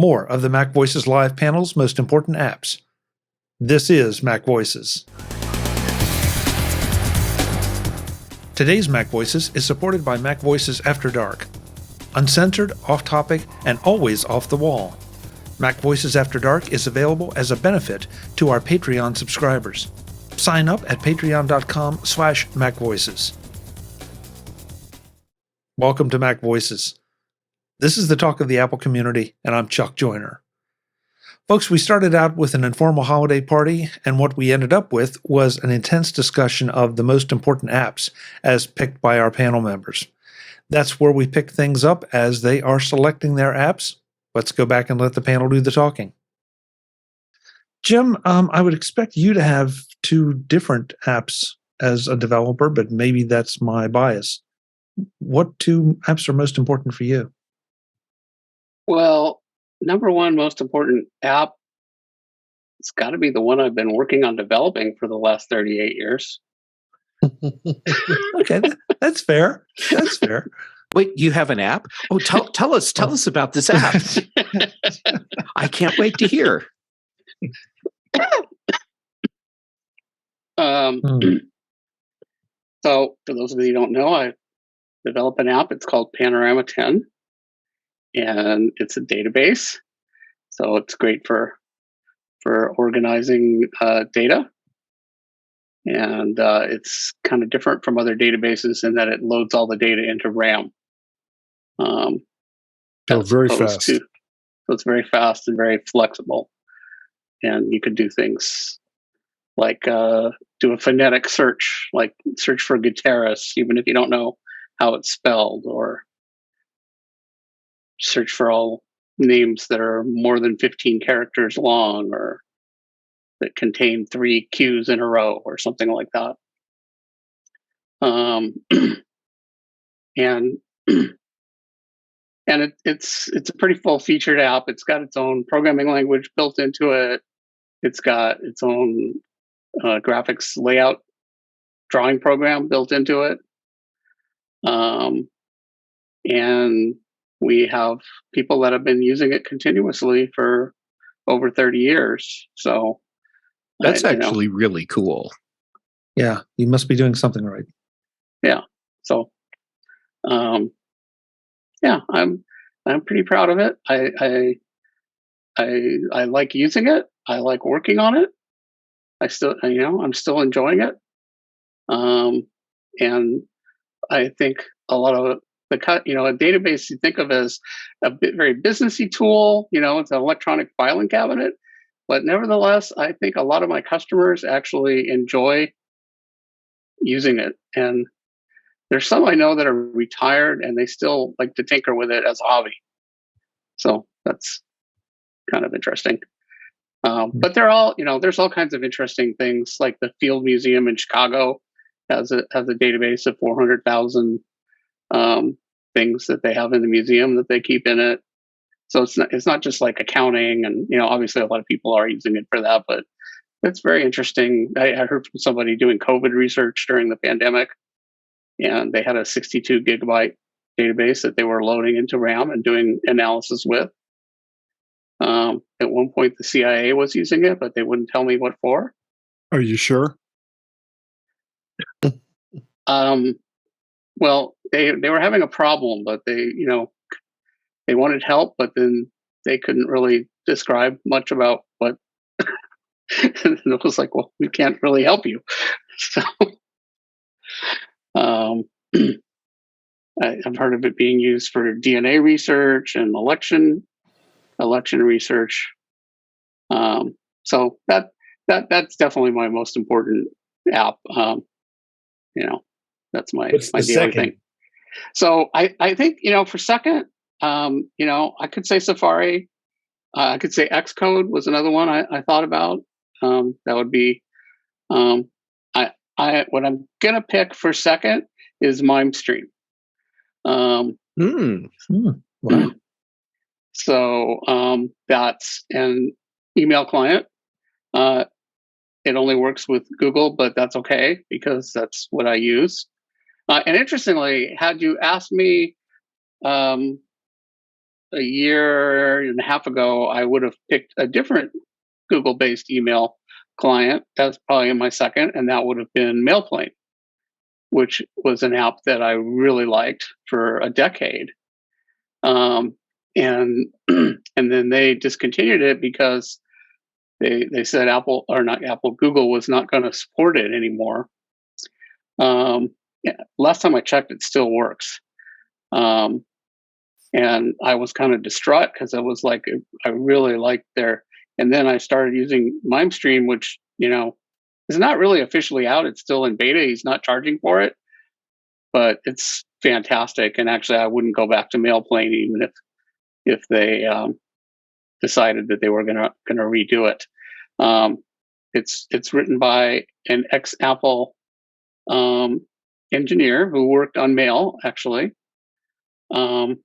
More of the MacVoices Live panel's most important apps. This is MacVoices. Today's MacVoices is supported by MacVoices After Dark. Uncensored, off-topic, and always off the wall. MacVoices After Dark is available as a benefit to our Patreon subscribers. Sign up at patreon.com/MacVoices. Welcome to MacVoices. This is the talk of the Apple community, and I'm Chuck Joyner. Folks, we started out with an informal holiday party, and what we ended up with was an intense discussion of the most important apps as picked by our panel members. That's where we pick things up as they are selecting their apps. Let's go back and let the panel do the talking. Jim, I would expect you to have two different apps as a developer, but maybe that's my bias. What two apps are most important for you? Well, number one most important app, it's got to be the one I've been working on developing for the last 38 years. Okay, that's fair. That's fair. Wait, you have an app? Oh, tell us about this app. I can't wait to hear. So, for those of you who don't know, I developed an app. It's called Panorama 10, and it's a database. So it's great for organizing data, and it's kind of different from other databases in that it loads all the data into RAM. Very fast. So it's very fast and very flexible, and you could do things like do a phonetic search, like search for guitarist, even if you don't know how it's spelled, or search for all names that are more than 15 characters long, or that contain 3 Qs in a row, or something like that. And it's a pretty full-featured app. It's got its own programming language built into it. It's got its own graphics layout drawing program built into it. And we have people that have been using it continuously for over 30 years. So that's actually really cool. Yeah, you must be doing something right. Yeah. So, yeah, I'm pretty proud of it. I like using it. I like working on it. I'm still enjoying it. And I think a lot of a database you think of as a very businessy tool. It's an electronic filing cabinet, but nevertheless, I think a lot of my customers actually enjoy using it. And there's some I know that are retired and they still like to tinker with it as a hobby. So that's kind of interesting. But they're all, there's all kinds of interesting things, like the Field Museum in Chicago has a database of 400,000 things that they have in the museum that they keep in it. So it's not just like accounting, and obviously a lot of people are using it for that, but it's very interesting. I heard from somebody doing COVID research during the pandemic, and they had a 62 gigabyte database that they were loading into RAM and doing analysis with. At one point, the CIA was using it, but they wouldn't tell me what for. Are you sure? Well, they were having a problem, but they wanted help, but then they couldn't really describe much about what. And it was like, well, we can't really help you. So, I've heard of it being used for DNA research and election research. So that's definitely my most important app. That's my daily thing. So I think, for second, I could say Safari. I could say XCode was another one I thought about. That would be, what I'm going to pick for second is Mimestream. Wow. So that's an email client. It only works with Google, but that's okay because that's what I use. And interestingly, had you asked me a year and a half ago, I would have picked a different Google-based email client. That's probably my second, and that would have been Mailplane, which was an app that I really liked for a decade. And and then they discontinued it because they said Google was not going to support it anymore. Last time I checked, it still works. And I was kind of distraught because I was like, I really liked their. And then I started using Mimestream, which is not really officially out. It's still in beta. He's not charging for it, but it's fantastic. And actually, I wouldn't go back to Mailplane even if they decided that they were gonna redo it. It's written by an ex-Apple engineer who worked on Mail, actually. And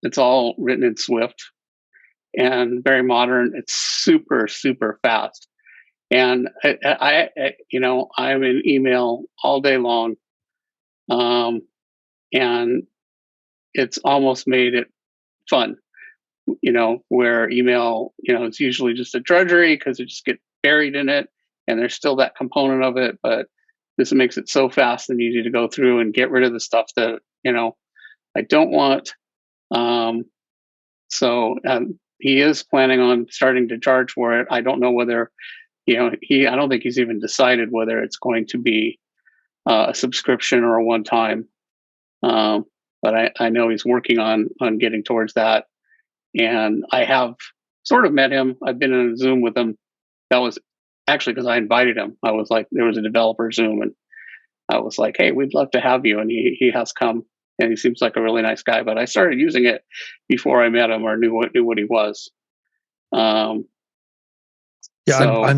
it's all written in Swift and very modern. It's super, super fast. And I'm in email all day long. And it's almost made it fun, where email, it's usually just a drudgery because it just gets buried in it and there's still that component of it, but this makes it so fast and easy to go through and get rid of the stuff that, I don't want. So he is planning on starting to charge for it. I don't know whether, I don't think he's even decided whether it's going to be a subscription or a one-time. But I know he's working on getting towards that. And I have sort of met him. I've been in a Zoom with him. That was actually because I invited him. I was like, there was a developer Zoom, and I was like, hey, we'd love to have you. And he has come, and he seems like a really nice guy. But I started using it before I met him or knew what he was. I'm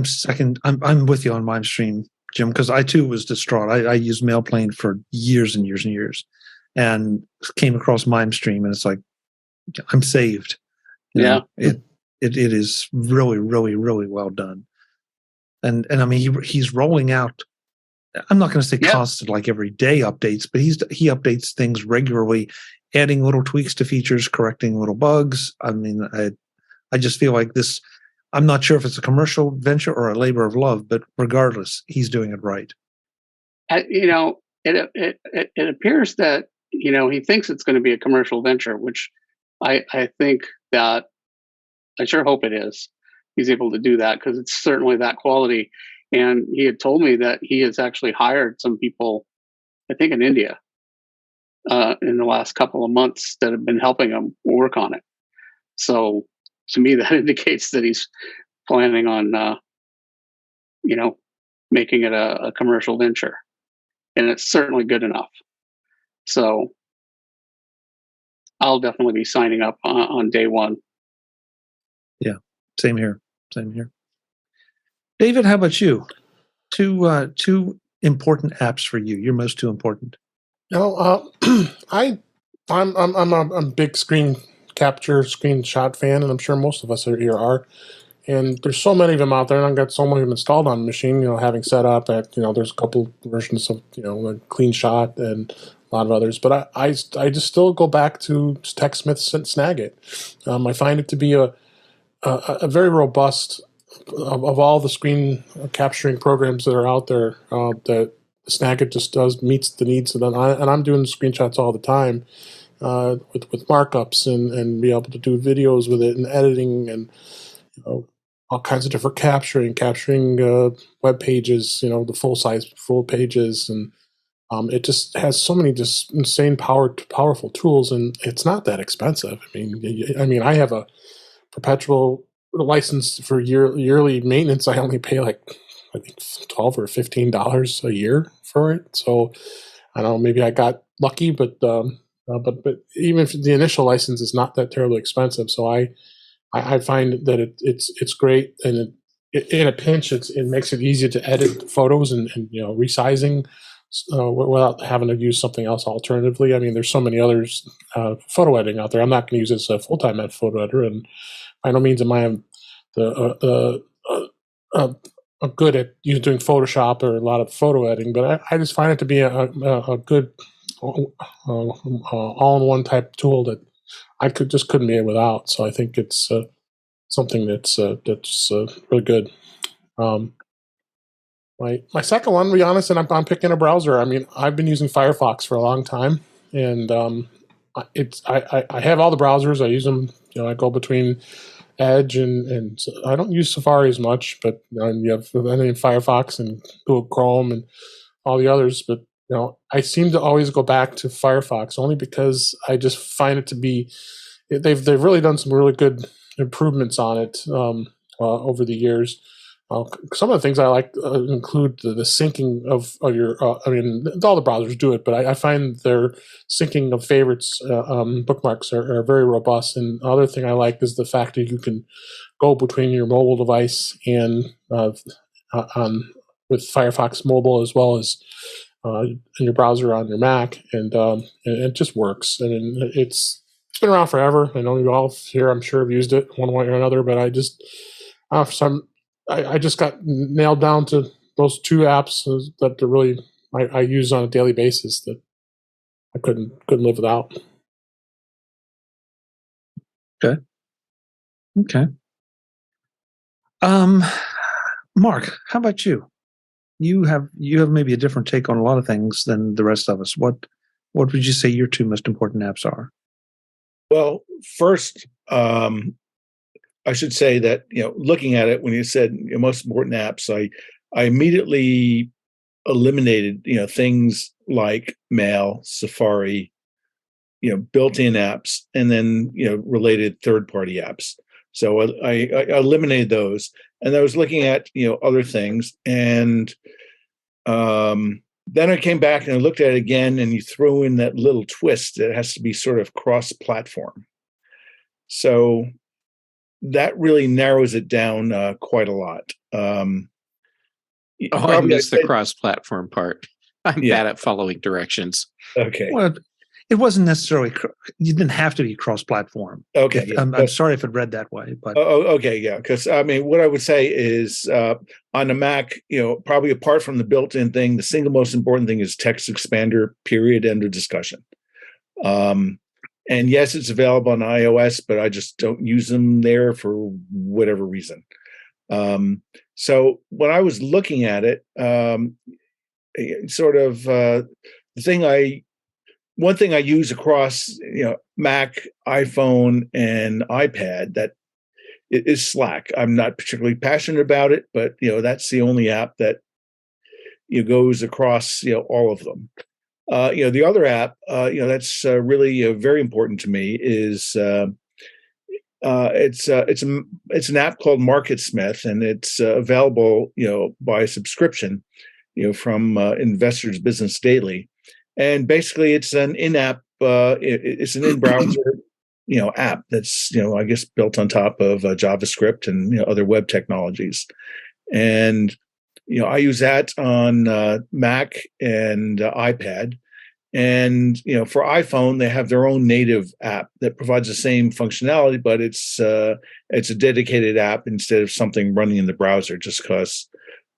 second. I'm with you on Mimestream, Jim, because I too was distraught. I used Mailplane for years and years and years, and came across Mimestream, and it's like, I'm saved. It is really, really, really well done. And I mean, he's rolling out. I'm not going to say constant, like every day updates, but he updates things regularly, adding little tweaks to features, correcting little bugs. I mean, I just feel like this. I'm not sure if it's a commercial venture or a labor of love, but regardless, he's doing it right. It appears that he thinks it's going to be a commercial venture, which I think that I sure hope it is. He's able to do that because it's certainly that quality. And he had told me that he has actually hired some people, I think in India, in the last couple of months that have been helping him work on it. So to me, that indicates that he's planning on, making it a commercial venture. And it's certainly good enough. So I'll definitely be signing up on day one. Yeah, same here. David, how about you? Two important apps for you. Your most two important. I'm a big screen capture, screenshot fan, and I'm sure most of us here are. And there's so many of them out there, and I've got so many of them installed on the machine. Having set up that there's a couple versions of like Clean Shot and a lot of others. But I just still go back to TextSmith and SnagIt. I find it to be a very robust. Of all the screen capturing programs that are out there, that SnagIt just meets the needs of them. And I'm doing screenshots all the time with markups and be able to do videos with it and editing and all kinds of different capturing web pages, the full pages, and it just has so many just insane powerful tools, and it's not that expensive. I mean, I have a perpetual license for yearly maintenance. I only pay like I think $12 or $15 a year for it. So I don't know, maybe I got lucky, but even if the initial license is not that terribly expensive, so I find that it's great, and in a pinch it makes it easy to edit photos and resizing without having to use something else alternatively. I mean, there's so many others photo editing out there. I'm not going to use it as a full-time photo editor, and by no means am I good at doing Photoshop or a lot of photo editing, but I just find it to be a good all-in-one type tool that I couldn't be without. So I think it's something that's really good. My second one, to be honest, and I'm picking a browser. I mean, I've been using Firefox for a long time, and I have all the browsers. I use them. I go between Edge and I don't use Safari as much, but you have Firefox and Google Chrome and all the others. But I seem to always go back to Firefox only because I just find it to be they've really done some really good improvements on it over the years. Some of the things I like include the syncing of your. I mean, all the browsers do it, but I find their syncing of favorites bookmarks are very robust. And the other thing I like is the fact that you can go between your mobile device and with Firefox Mobile as well as in your browser on your Mac, and it just works. And it's been around forever. I know you all here, I'm sure, have used it one way or another, but I just I just got nailed down to those two apps that really I use on a daily basis that I couldn't live without. Okay. Mark, how about you? You have maybe a different take on a lot of things than the rest of us. What would you say your two most important apps are? Well, first, I should say that, looking at it, when you said most important apps, I immediately eliminated, things like Mail, Safari, built-in apps, and then, related third-party apps. So I eliminated those, and I was looking at, other things, and then I came back and I looked at it again, and you throw in that little twist that it has to be sort of cross-platform. So that really narrows it down quite a lot. I missed the cross-platform part. I'm bad at following directions. Okay. Well, it wasn't necessarily. You didn't have to be cross-platform. Okay. I'm sorry if it read that way, but okay, yeah. Because what I would say is on the Mac, probably apart from the built-in thing, the single most important thing is TextExpander. Period. End of discussion. And yes, it's available on iOS, but I just don't use them there for whatever reason. So when I was looking at it, one thing I use across Mac, iPhone, and iPad that is Slack. I'm not particularly passionate about it, but that's the only app that goes across all of them. The other app, that's really very important to me is it's an app called Marketsmith, and it's available by subscription, from Investors Business Daily, and basically it's an in-app, it's an in-browser app that's I guess built on top of JavaScript and other web technologies, and I use that on Mac and iPad. And for iPhone, they have their own native app that provides the same functionality, but it's a dedicated app instead of something running in the browser, just because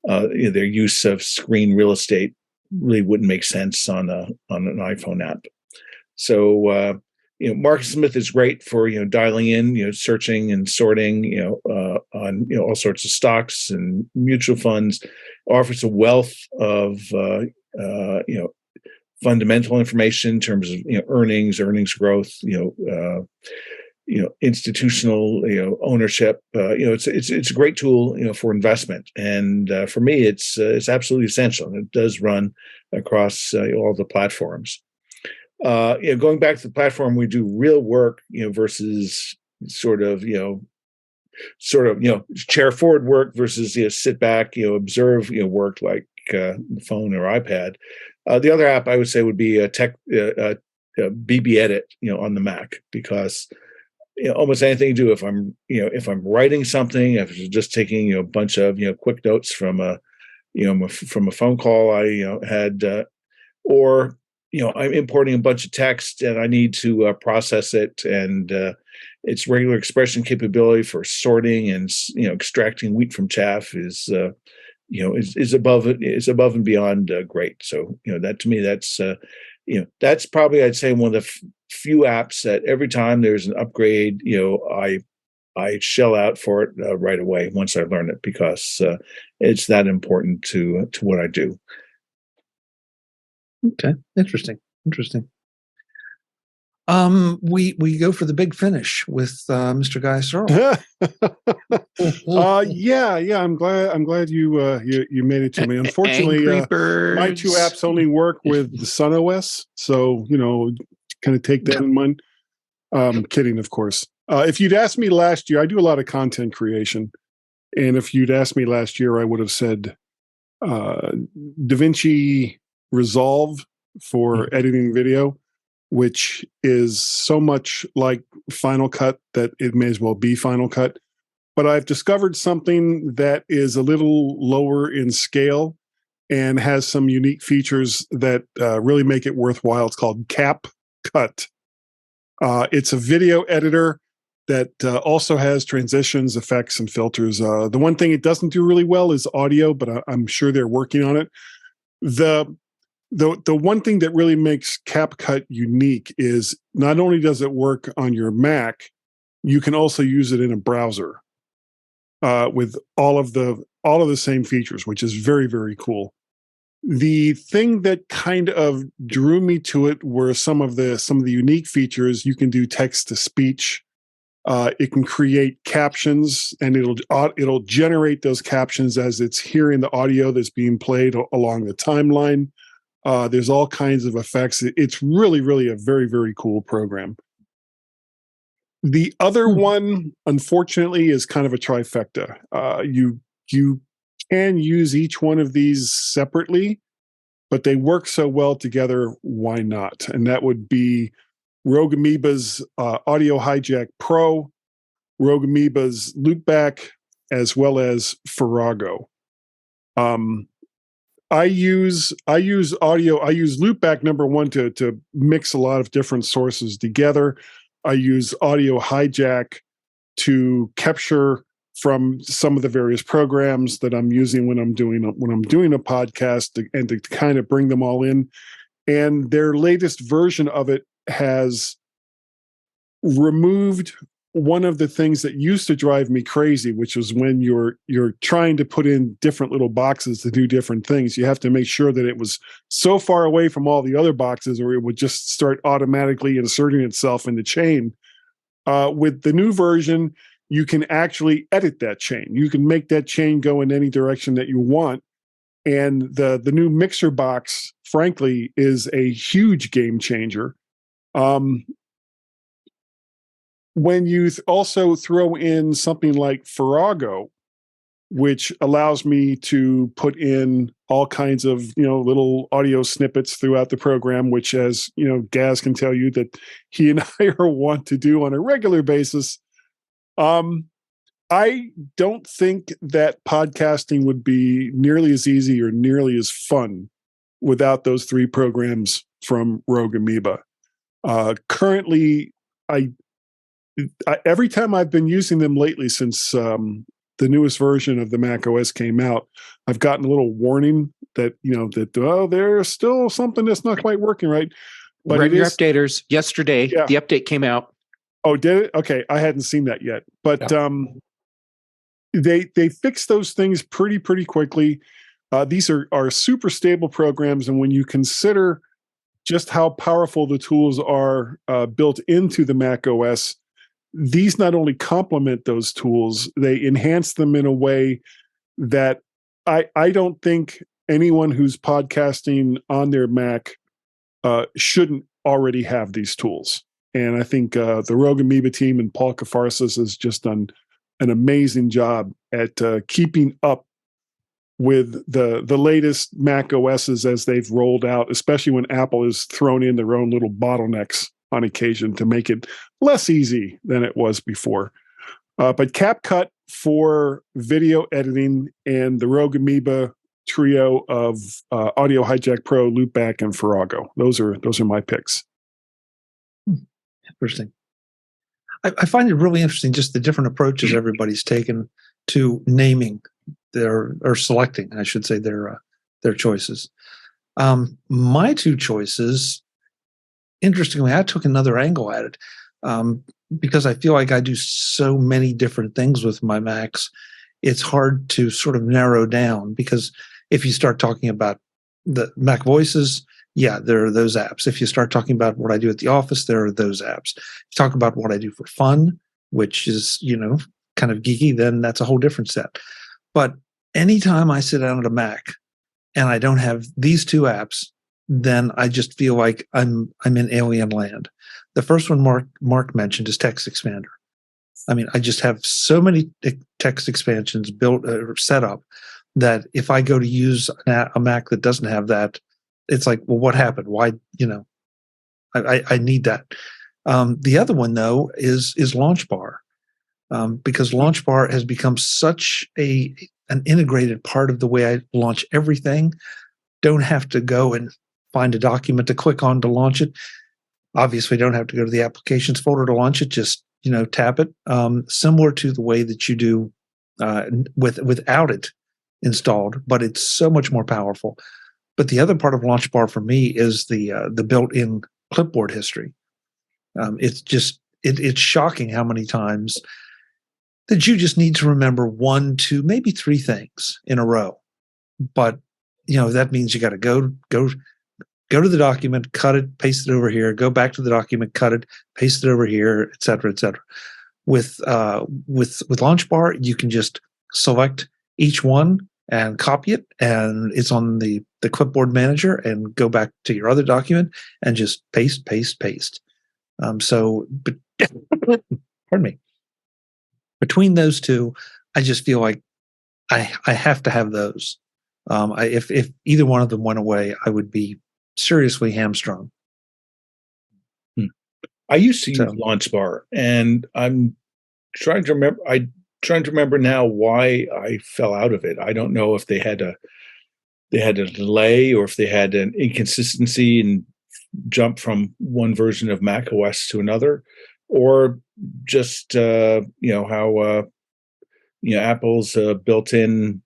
their use of screen real estate really wouldn't make sense on an iPhone app. So Marketsmith is great for dialing in, searching and sorting, on all sorts of stocks and mutual funds. Offers a wealth of fundamental information in terms of earnings growth, institutional ownership. It's a great tool for investment, and for me it's absolutely essential. It does run across all the platforms. Going back to the platform, we do real work versus sort of chair forward work versus sit back observe work like the phone or iPad. The other app I would say would be BB Edit on the Mac, because almost anything you do, if I'm writing something, if it's just taking a bunch of quick notes from a phone call I had, or I'm importing a bunch of text and I need to process it, and its regular expression capability for sorting and extracting wheat from chaff is above and beyond great. So that to me, that's that's probably, I'd say, one of the few apps that every time there's an upgrade, I shell out for it right away once I learn it, because it's that important to what I do. Okay, interesting. We go for the big finish with Mr. Guy Serle. Yeah. I'm glad you made it to me. Unfortunately, my two apps only work with the Sun OS, so kind of take that in mind. Kidding, of course. If you'd asked me last year, I do a lot of content creation, and if you'd asked me last year, I would have said DaVinci Resolve for editing video, which is so much like Final Cut that it may as well be Final Cut. But I've discovered something that is a little lower in scale and has some unique features that really make it worthwhile. It's called CapCut. It's a video editor that also has transitions, effects, and filters. The one thing it doesn't do really well is audio, but I'm sure they're working on it. The one thing that really makes CapCut unique is not only does it work on your Mac, you can also use it in a browser with all of the same features, which is very, very cool. The thing that kind of drew me to it were some of the unique features. You can do text to speech. It can create captions, and it'll generate those captions as it's hearing the audio that's being played along the timeline. There's all kinds of effects. It's really, really a very, very cool program. The other one, unfortunately, is kind of a trifecta. You can use each one of these separately, but they work so well together, why not? And that would be Rogue Amoeba's Audio Hijack Pro, Rogue Amoeba's Loopback, as well as Farrago. I use Loopback, number one, to mix a lot of different sources together. I use Audio Hijack to capture from some of the various programs that I'm using when I'm doing a podcast, and to kind of bring them all in. And their latest version of it has removed one of the things that used to drive me crazy, which was when you're trying to put in different little boxes to do different things. You have to make sure that it was so far away from all the other boxes, or it would just start automatically inserting itself in the chain. With the new version, you can actually edit that chain. You can make that chain go in any direction that you want. And the new mixer box, frankly, is a huge game changer. When you also throw in something like Farrago, which allows me to put in all kinds of little audio snippets throughout the program, which, as Gaz can tell you that he and I are want to do on a regular basis. I don't think that podcasting would be nearly as easy or nearly as fun without those three programs from Rogue Amoeba. Currently, I every time I've been using them lately since the newest version of the Mac OS came out, I've gotten a little warning that there's still something that's not quite working right. But Read your updaters yesterday. Yeah. The update came out. Oh, did it? Okay, I hadn't seen that yet. But they fix those things pretty quickly. These are super stable programs, and when you consider just how powerful the tools are built into the Mac OS, these not only complement those tools, they enhance them in a way that I don't think anyone who's podcasting on their Mac shouldn't already have these tools. And I think the Rogue Amoeba team and Paul Kafarsis has just done an amazing job at keeping up with the latest Mac OSs as they've rolled out, especially when Apple has thrown in their own little bottlenecks on occasion to make it less easy than it was before. But CapCut for video editing and the Rogue Amoeba trio of Audio Hijack Pro, Loopback, and Farrago. Those are my picks. Interesting. I find it really interesting, just the different approaches everybody's taken to naming or selecting, I should say, their choices. My two choices interestingly, I took another angle at it because I feel like I do so many different things with my Macs. It's hard to sort of narrow down, because if you start talking about the MacVoices, yeah, there are those apps. If you start talking about what I do at the office, there are those apps. If you talk about what I do for fun, which is, kind of geeky, then that's a whole different set. But anytime I sit down at a Mac and I don't have these two apps, then I just feel like I'm in alien land. The first one Mark mentioned is TextExpander. I mean, I just have so many text expansions built or set up that if I go to use a Mac that doesn't have that, it's like, well, what happened? Why? I need that. The other one though is LaunchBar, because LaunchBar has become such an integrated part of the way I launch everything. Don't have to go and find a document to click on to launch it. Obviously, don't have to go to the applications folder to launch it. Just tap it. Similar to the way that you do without it installed, but it's so much more powerful. But the other part of LaunchBar for me is the built-in clipboard history. It's shocking how many times that you just need to remember 1, 2, maybe 3 things in a row. But that means you got to go to the document, cut it, paste it over here, go back to the document, cut it, paste it over here, et cetera, et cetera. With LaunchBar, you can just select each one and copy it, and it's on the clipboard manager, and go back to your other document and just paste, paste, paste. But pardon me. Between those two, I just feel like I have to have those. If either one of them went away, I would be seriously hamstrung. I used to use LaunchBar, and I'm trying to remember. Trying to remember now why I fell out of it. I don't know if they had a delay, or if they had an inconsistency and jump from one version of Mac OS to another, or just how Apple's built-in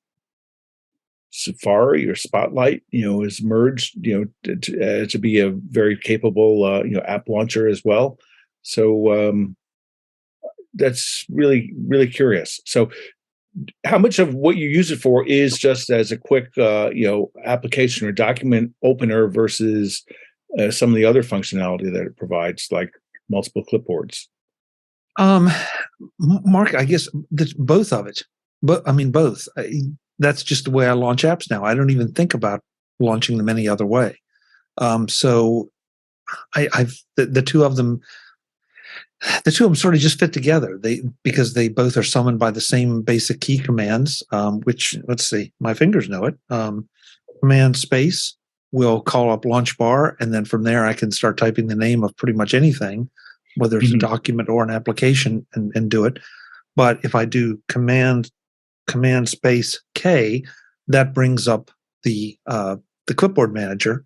Safari or Spotlight is merged to be a very capable app launcher as well. So that's really, really curious. So how much of what you use it for is just as a quick application or document opener versus some of the other functionality that it provides, like multiple clipboards? Mark, I guess that's both of it. But I mean, both. That's just the way I launch apps now. I don't even think about launching them any other way. So the two of them sort of just fit together. Because they both are summoned by the same basic key commands, which, let's see, my fingers know it. Command space will call up LaunchBar, and then from there I can start typing the name of pretty much anything, whether it's a document or an application, and do it. But if I do command space K, that brings up the clipboard manager,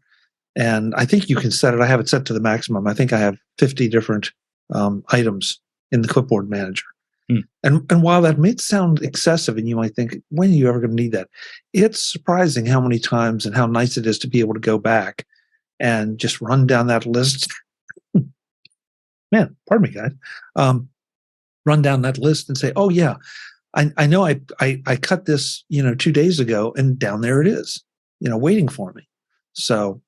and I think you can set it. I have it set to the maximum. I think I have 50 different items in the clipboard manager. And while that may sound excessive, and you might think, when are you ever going to need that? It's surprising how many times and how nice it is to be able to go back and just run down that list. Man, pardon me, guys. Run down that list and say, oh yeah, I know I cut this 2 days ago, and down there it is, waiting for me. So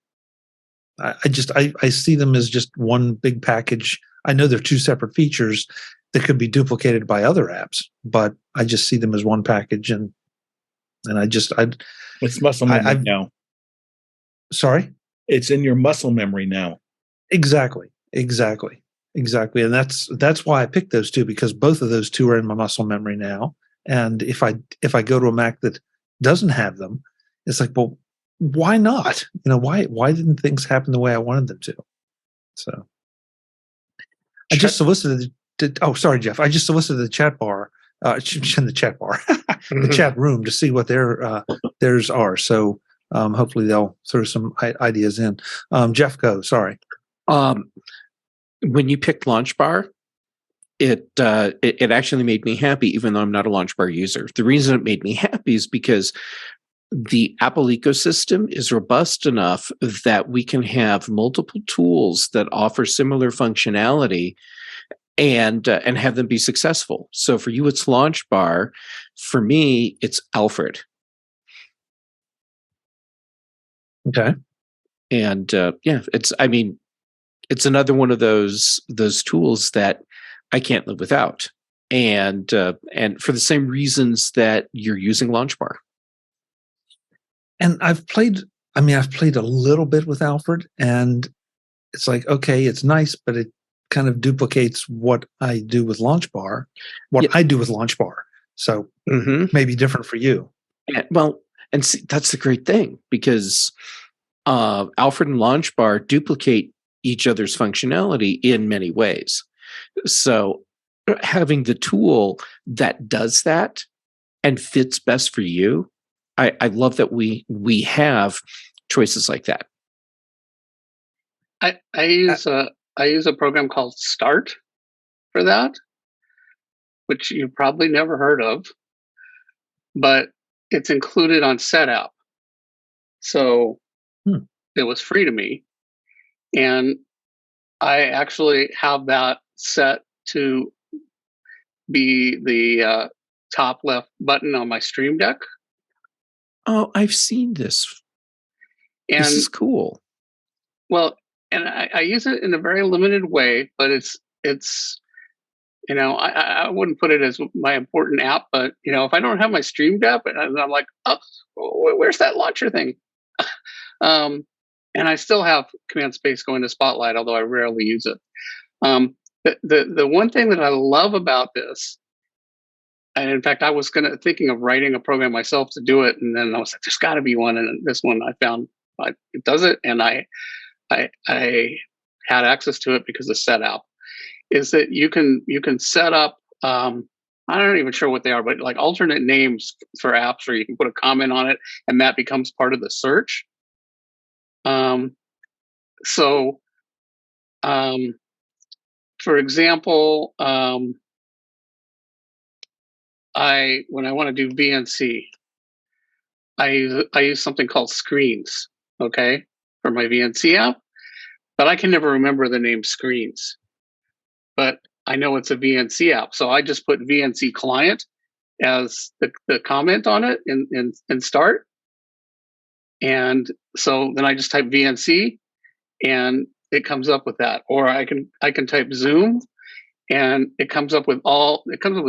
I see them as just one big package. I know they're 2 separate features that could be duplicated by other apps, but I just see them as one package, and it's muscle memory now. Sorry? It's in your muscle memory now. Exactly. And that's why I picked those 2, because both of those 2 are in my muscle memory now. And if I go to a Mac that doesn't have them, it's like, well, why not? Why didn't things happen the way I wanted them to? So I just solicited. Oh, sorry, Jeff. I just solicited the chat bar, the chat room, to see what theirs are. So hopefully they'll throw some ideas in. Jeff, go. Sorry. When you picked LaunchBar, it actually made me happy, even though I'm not a LaunchBar user. The reason it made me happy is because the Apple ecosystem is robust enough that we can have multiple tools that offer similar functionality and have them be successful. So for you, it's LaunchBar. For me, it's Alfred. Okay. And it's another one of those tools that I can't live without. And for the same reasons that you're using LaunchBar. And I've played a little bit with Alfred, and it's like, okay, it's nice, but it kind of duplicates what I do with LaunchBar, I do with LaunchBar. So maybe different for you. And see, that's the great thing, because Alfred and LaunchBar duplicate each other's functionality in many ways. So having the tool that does that and fits best for you, I love that we have choices like that. I use a program called Start for that, which you've probably never heard of, but it's included on SetApp. So it was free to me. And I actually have that set to be the top left button on my Stream Deck. Oh, I've seen this. And this is cool. Well, and I use it in a very limited way, but it's I wouldn't put it as my important app, but if I don't have my Stream Deck, and I'm like, oh, where's that launcher thing? And I still have Command Space going to Spotlight, although I rarely use it. The one thing that I love about this, and in fact, I was thinking of writing a program myself to do it, and then I was like, "There's got to be one." And this one I found it does it, and I had access to it because of SetApp. Is that you can set up? I'm not even sure what they are, but like alternate names for apps, or you can put a comment on it, and that becomes part of the search. For example, when I want to do VNC, I use something called Screens, okay, for my VNC app, but I can never remember the name Screens. But I know it's a VNC app, so I just put VNC client as the comment on it in Start, and so then I just type VNC, and it comes up with that. Or I can type Zoom, and it comes up with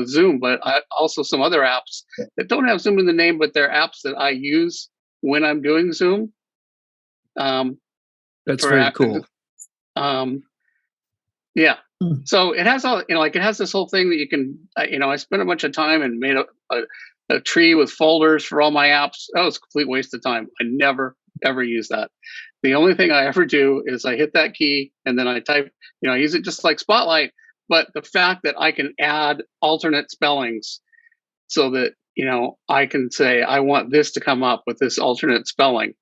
Zoom, but also some other apps that don't have Zoom in the name, but they're apps that I use when I'm doing Zoom. That's very cool. Yeah. So it has all, it has this whole thing that you can, I spent a bunch of time and made a tree with folders for all my apps. That was a complete waste of time. I never, ever use that. The only thing I ever do is I hit that key and then I type, I use it just like Spotlight, but the fact that I can add alternate spellings so that, I can say, I want this to come up with this alternate spelling.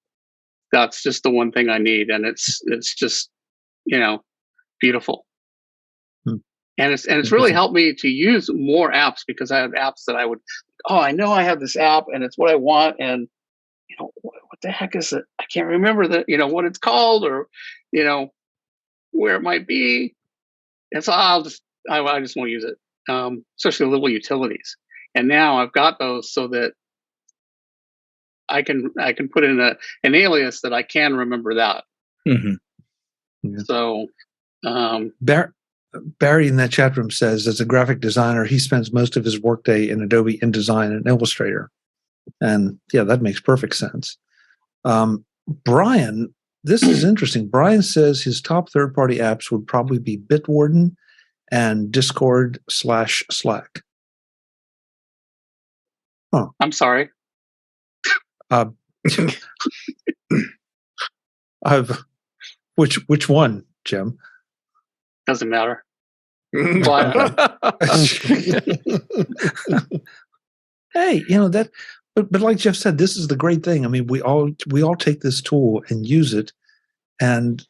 That's just the one thing I need. And it's just, beautiful. And it's really helped me to use more apps, because I have apps that I know I have this app and it's what I want. And, what the heck is it? I can't remember what it's called, or, where it might be. And so I just won't use it, especially little utilities. And now I've got those so that I can put in an alias that I can remember that. Mm-hmm. Yeah. So, Barry in that chat room says, as a graphic designer, he spends most of his workday in Adobe InDesign and Illustrator. And yeah, that makes perfect sense. Brian, this is interesting. Brian says his top third-party apps would probably be Bitwarden and Discord/Slack. Huh. I'm sorry. Which one, Jim? Doesn't matter. Hey, but like Jeff said, this is the great thing. I mean, we all take this tool and use it, and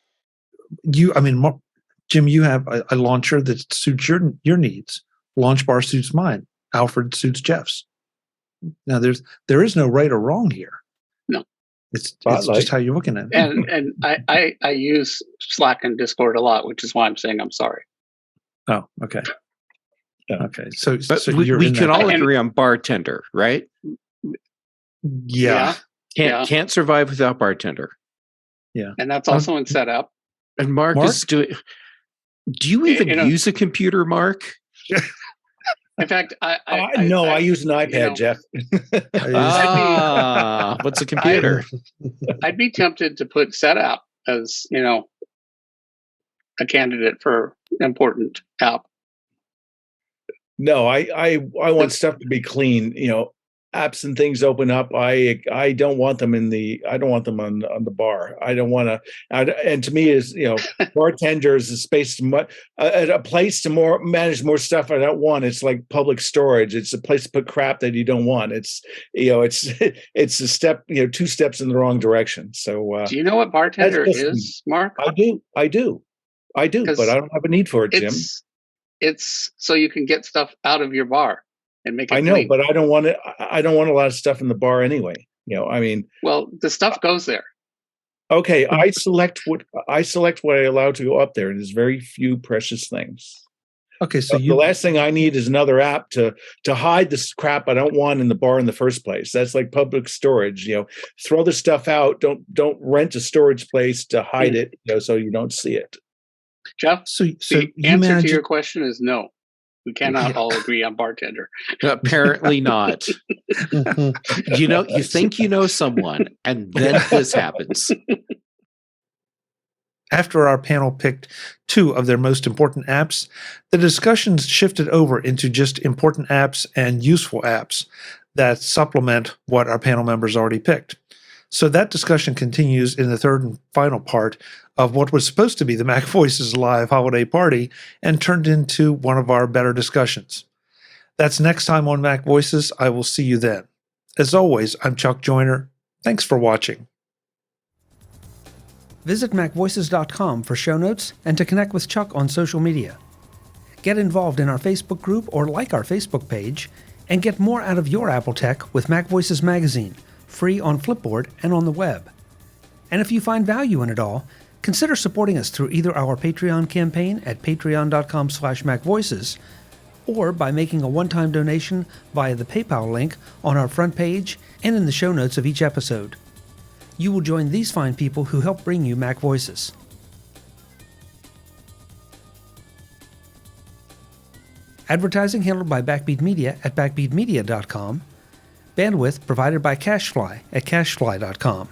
Jim, you have a launcher that suits your needs. LaunchBar suits mine. Alfred suits Jeff's. Now, there is no right or wrong here. It's Spotlight. just how you're looking at it. And I use Slack and Discord a lot, which is why I'm saying I'm sorry. Oh, okay. Yeah. Okay. So, But so we you're in can that- all agree on Bartender, right? Yeah. Can't survive without Bartender. And that's also in setup. And Mark Mark? is doing. Do you even You know- use a computer, Mark? In fact, I use an iPad, you know, Jeff. What's a computer? I'd be tempted to put setup as, a candidate for important app. No, I want stuff to be clean. Apps and things open up. I don't want them on the bar. I don't want to. And to me, is Bartender is a space to a place to manage more stuff I don't want. It's like public storage. It's a place to put crap that you don't want. It's it's a step 2 steps in the wrong direction. So do you know what Bartender that's just- is, Mark? I do, but I don't have a need for it, Jim. It's so you can get stuff out of your bar and make it I know, clean. but I don't want it. I don't want a lot of stuff in the bar anyway. Well, the stuff goes there. Okay, I select what I allow to go up there, and there's very few precious things. Okay. So The last thing I need is another app to hide this crap I don't want in the bar in the first place. That's like public storage. Throw the stuff out. Don't rent a storage place to hide it. So you don't see it. Jeff, So the you answer manage to your question is no. We cannot all agree on Bartender. Apparently not. You think you know someone, and then this happens. After our panel picked 2 of their most important apps, the discussions shifted over into just important apps and useful apps that supplement what our panel members already picked. So that discussion continues in the third and final part of what was supposed to be the MacVoices live holiday party and turned into one of our better discussions. That's next time on MacVoices. I will see you then. As always, I'm Chuck Joyner. Thanks for watching. Visit MacVoices.com for show notes and to connect with Chuck on social media. Get involved in our Facebook group or like our Facebook page, and get more out of your Apple tech with MacVoices Magazine, free on Flipboard and on the web. And if you find value in it all, consider supporting us through either our Patreon campaign at patreon.com/MacVoices or by making a one-time donation via the PayPal link on our front page and in the show notes of each episode. You will join these fine people who help bring you MacVoices. Advertising handled by Backbeat Media at backbeatmedia.com. Bandwidth provided by CacheFly at cachefly.com.